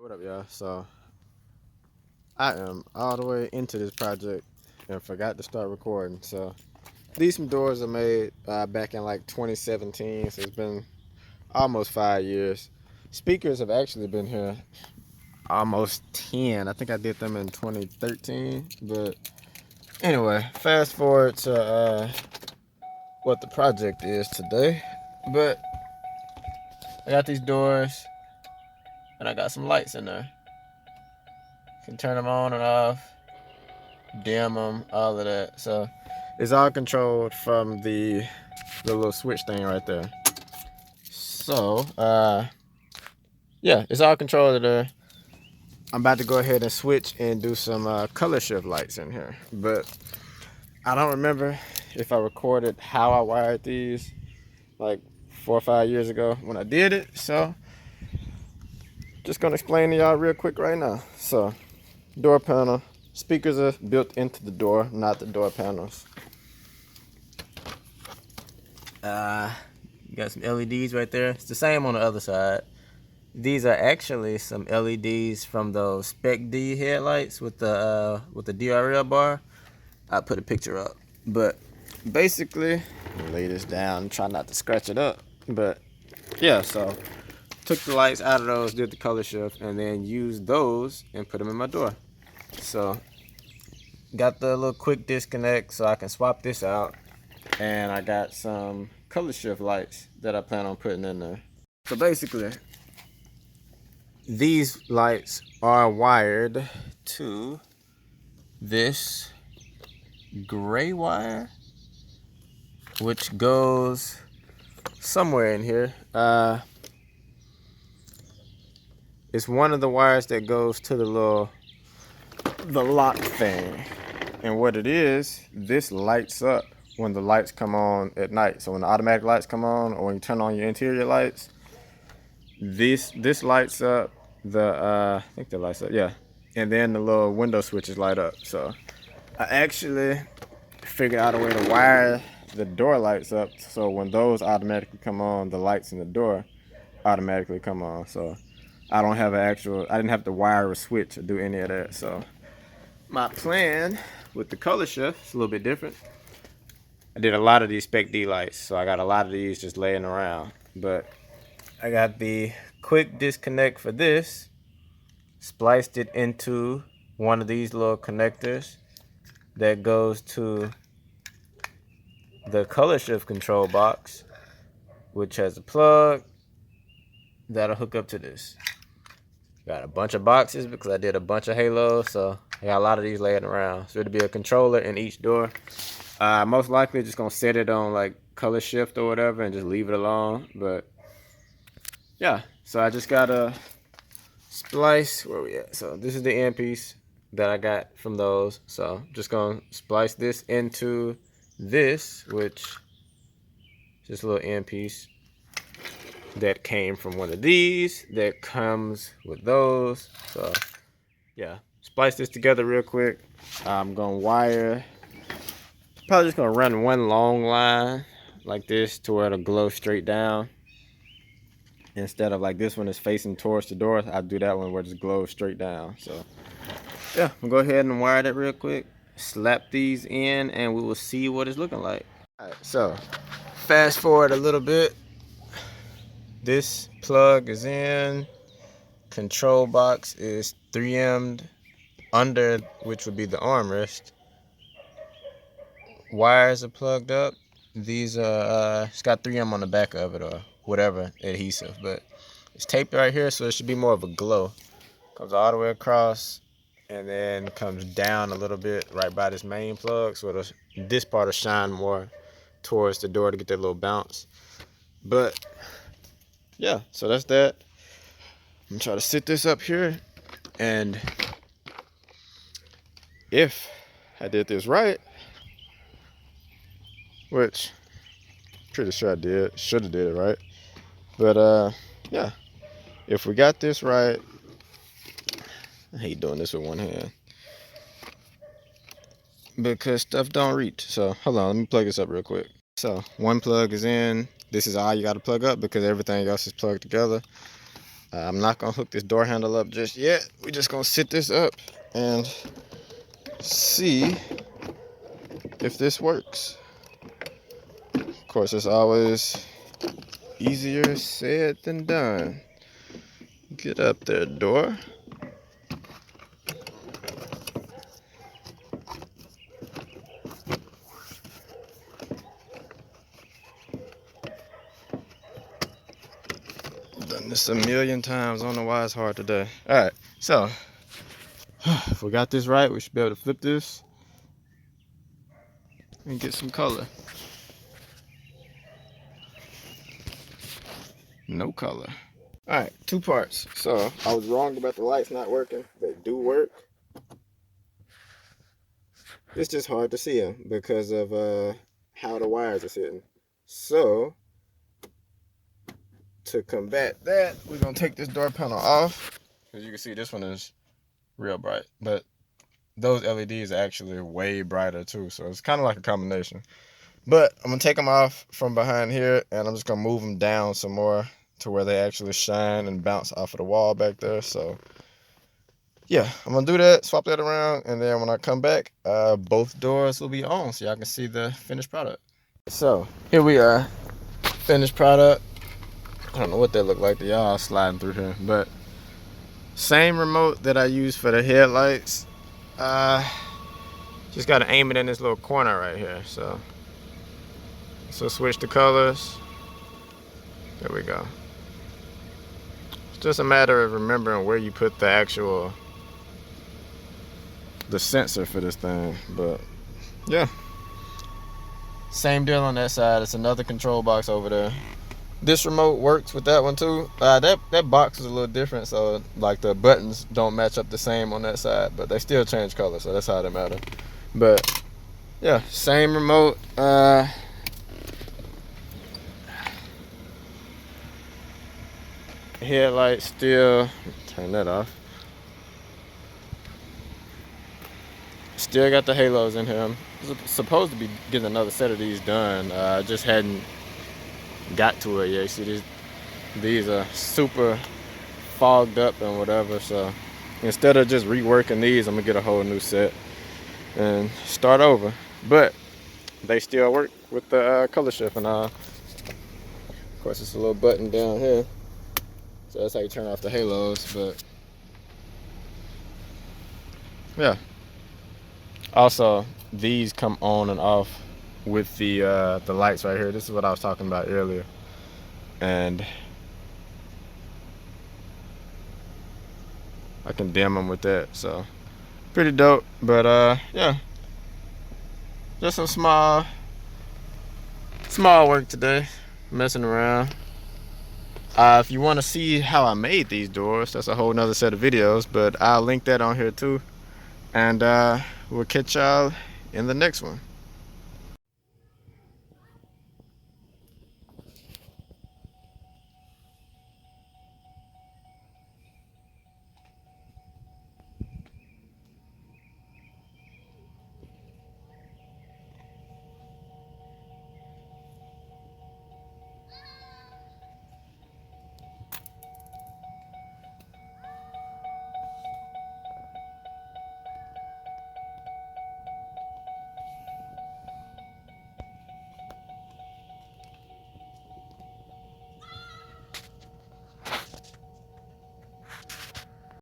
What up, y'all? So I am all the way into this project and forgot to start recording. So these some doors are made back in like 2017, so it's been almost 5 years. Speakers have actually been here almost 10. I think I did them in 2013. But anyway, fast forward to what the project is today. But I got these doors and I got some lights in there. Can turn them on and off, dim them, all of that. So it's all controlled from the little switch thing right there. So yeah, it's all controlled there. I'm about to go ahead and switch and do some color shift lights in here, but I don't remember if I recorded how I wired these like 4 or 5 years ago when I did it. So just gonna explain to y'all real quick right now. So door panel, speakers are built into the door, not the door panels. You got some LEDs right there. It's the same on the other side. These are actually some LEDs from those Spec D headlights with the DRL bar. I put a picture up, but basically, lay this down. Try not to scratch it up, but yeah. So took the lights out of those, did the color shift, and then used those and put them in my door. So got the little quick disconnect so I can swap this out, and I got some color shift lights that I plan on putting in there. So basically, these lights are wired to this gray wire, which goes somewhere in here. It's one of the wires that goes to the lock thing, and what it is, this lights up when the lights come on at night. So when the automatic lights come on, or when you turn on your interior lights, this lights up I think that lights up, yeah, and then the little window switches light up. So I actually figured out a way to wire the door lights up, so when those automatically come on, the lights in the door automatically come on. So I don't have I didn't have to wire a switch or do any of that. So my plan with the color shift is a little bit different. I did a lot of these Spec D lights, so I got a lot of these just laying around, but I got the quick disconnect for this, spliced it into one of these little connectors that goes to the color shift control box, which has a plug that'll hook up to this. Got a bunch of boxes because I did a bunch of halos, so I got a lot of these laying around. So it'll be a controller in each door. Most likely just gonna set it on like color shift or whatever and just leave it alone. But yeah, so I just gotta splice, where we at? So this is the end piece that I got from those. So just gonna splice this into this, which is just a little end piece that came from one of these that comes with those. So yeah, splice this together real quick. I'm gonna wire, probably just gonna run one long line like this to where it'll glow straight down. Instead of like this one is facing towards the door, I do that one where it just glows straight down. So yeah, we'll go ahead and wire that real quick, slap these in, and we will see what it's looking like. All right, so fast forward a little bit. This plug is in, control box is 3M'd under, which would be the armrest. Wires are plugged up. These are it's got 3M on the back of it or whatever adhesive, but it's taped right here, so it should be more of a glow. Comes all the way across and then comes down a little bit right by this main plug, so this part will shine more towards the door to get that little bounce. But yeah, so that's that. I'm gonna try to sit this up here, and if I did this right, which pretty sure I should have did it right, but yeah, if we got this right, I hate doing this with one hand because stuff don't reach. So hold on, let me plug this up real quick. So one plug is in. This is all you got to plug up because everything else is plugged together. I'm not gonna hook this door handle up just yet. We're just gonna sit this up and see if this works. Of course, it's always easier said than done. Get up there, door. Done this a million times. I don't know why it's hard today. All right, so if we got this right, we should be able to flip this and get some color. No color. All right, two parts. So I was wrong about the lights not working. They do work. It's just hard to see them because of how the wires are sitting. So to combat that, we're gonna take this door panel off. As you can see, this one is real bright, but those LEDs are actually way brighter too. So it's kind of like a combination. But I'm gonna take them off from behind here, and I'm just gonna move them down some more to where they actually shine and bounce off of the wall back there. So yeah, I'm gonna do that, swap that around, and then when I come back, both doors will be on so y'all can see the finished product. So here we are, finished product. I don't know what they look like, y'all sliding through here, but same remote that I use for the headlights. Just gotta aim it in this little corner right here. So switch the colors. There we go. It's just a matter of remembering where you put the sensor for this thing. But yeah, same deal on that side. It's another control box over there. This remote works with that one too. That box is a little different, so like the buttons don't match up the same on that side, but they still change color, so that's how they matter. But yeah, same remote. Headlight still, turn that off. Still got the halos in here. I'm supposed to be getting another set of these done. I just hadn't got to it yet. You see, these are super fogged up and whatever. So instead of just reworking these, I'm gonna get a whole new set and start over. But they still work with the color shift and all. Of course, it's a little button down here. So that's how you turn off the halos, but yeah. Also, these come on and off with the lights right here. This is what I was talking about earlier. And I can dim them with that, so pretty dope. But yeah, just some small work today, messing around. If you want to see how I made these doors, that's a whole nother set of videos, but I'll link that on here too. And we'll catch y'all in the next one.